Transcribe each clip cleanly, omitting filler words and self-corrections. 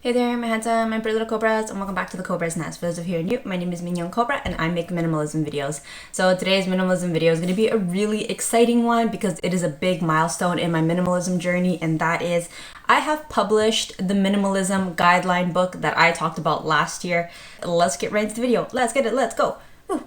Hey there, my handsome and pretty little cobras, and welcome back to the Cobras Nest. For those of you who are new, my name is Mignon Cobra and I make minimalism videos. So today's minimalism video is going to be a really exciting one because it is a big milestone in my minimalism journey, and that is I have published the minimalism guideline book that I talked about last year. Let's get right into the video. Let's get it. Let's go. Woo.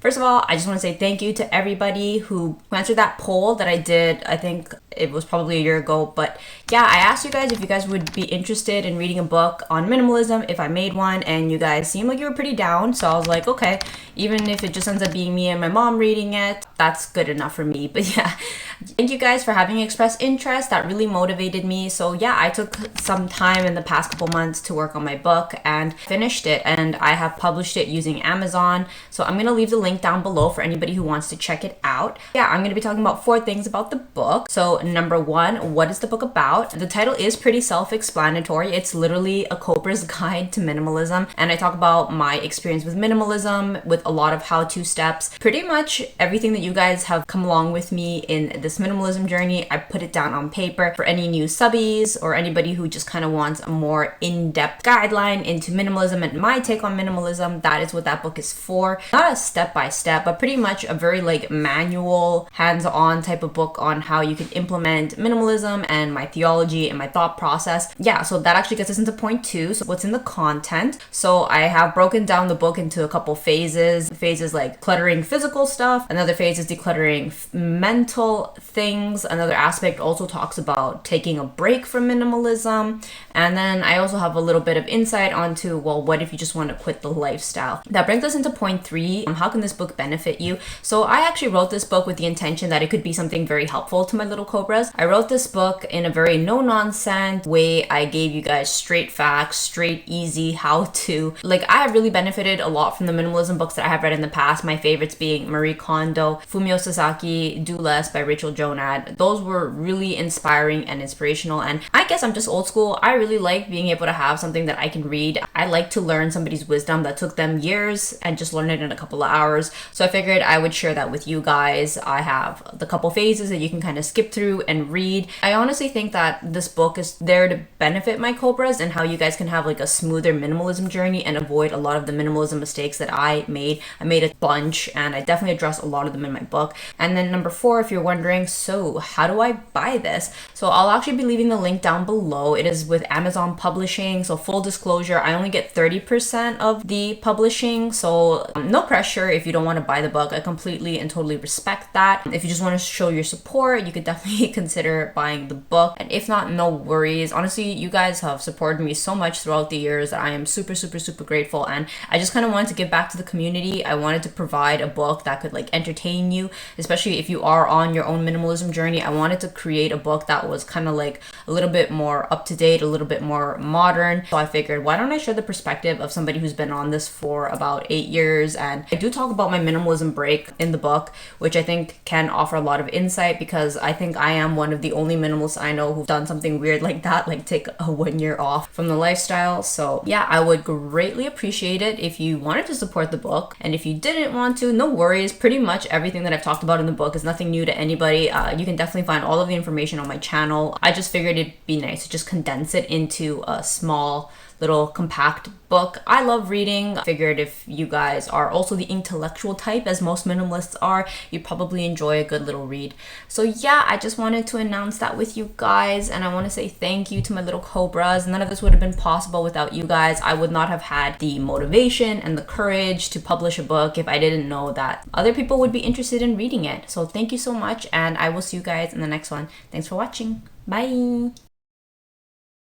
First of all, I just want to say thank you to everybody who answered that poll that I did. I think it was probably a year ago, but yeah, I asked you guys if you guys would be interested in reading a book on minimalism if I made one, and you guys seemed like you were pretty down, so I was like, okay, even if it just ends up being me and my mom reading it, that's good enough for me. But yeah, thank you guys for having expressed interest. That really motivated me. So yeah, I took some time in the past couple months to work on my book and finished it, and I have published it using Amazon. So I'm gonna leave the link down below for anybody who wants to check it out. Yeah, I'm gonna be talking about 4 things about the book. So number 1, what is the book about? The title is pretty self-explanatory. It's literally a Cobra's Guide to Minimalism, and I talk about my experience with minimalism with a lot of how-to steps. Pretty much everything that you guys have come along with me in this minimalism journey, I put it down on paper for any new subbies or anybody who just kind of wants a more in-depth guideline into minimalism and my take on minimalism. That is what that book is for. Not a step-by-step, but pretty much a very like manual, hands-on type of book on how you can implement minimalism and my theology and my thought process. Yeah, so that actually gets us into point 2. So what's in the content? So I have broken down the book into a couple phases. Phases like cluttering physical stuff. Another phase is decluttering mental things. Another aspect also talks about taking a break from minimalism. And then I also have a little bit of insight onto, well, what if you just want to quit the lifestyle? That brings us into point 3. How can this book benefit you? So I actually wrote this book with the intention that it could be something very helpful to my little Cobras. I wrote this book in a very no-nonsense way. I gave you guys straight facts, straight, easy how-to. Like, I have really benefited a lot from the minimalism books that I have read in the past. My favorites being Marie Kondo, Fumio Sasaki, Do Less by Rachel Jonad. Those were really inspiring and inspirational, and I guess I'm just old school. I really like being able to have something that I can read. I like to learn somebody's wisdom that took them years and just learn it in a couple of hours. So I figured I would share that with you guys. I have the couple phases that you can kind of skip through and read. I honestly think that this book is there to benefit my Cobras and how you guys can have like a smoother minimalism journey and avoid a lot of the minimalism mistakes that I made. I made a bunch, and I definitely address a lot of them in my book. And then number 4, if you're wondering, so how do I buy this? So I'll actually be leaving the link down below. It is with Amazon Publishing. So full disclosure, I only get 30% of the publishing. So no pressure if you don't want to buy the book. I completely and totally respect that. If you just want to show your support, you could definitely consider buying the book. And if not, no worries. Honestly, you guys have supported me so much throughout the years that I am super, super, super grateful. And I just kind of wanted to give back to the community. I wanted to provide a book that could like entertain you, especially if you are on your own minimalism journey. I wanted to create a book that was kind of like a little bit more up to date, a little bit more modern. So I figured, why don't I share the perspective of somebody who's been on this for about 8 years? And I do talk about my minimalism break in the book, which I think can offer a lot of insight, because I think I am one of the only minimalists I know who've done something weird like that, like take a 1 year off from the lifestyle. So yeah, I would greatly appreciate it if you wanted to support the book. And if you didn't want to, no worries. Pretty much everything that I've talked about in the book is nothing new to anybody. You can definitely find all of the information on my channel. I just figured it'd be nice to just condense it into a small little compact book. I love reading. I figured if you guys are also the intellectual type, as most minimalists are, you'd probably enjoy a good little read. So yeah, I just wanted to announce that with you guys, and I want to say thank you to my little Cobras. None of this would have been possible without you guys. I would not have had the motivation and the courage to publish a book if I didn't know that other people would be interested in reading it. So thank you so much, and I will see you guys in the next one. Thanks for watching. Bye.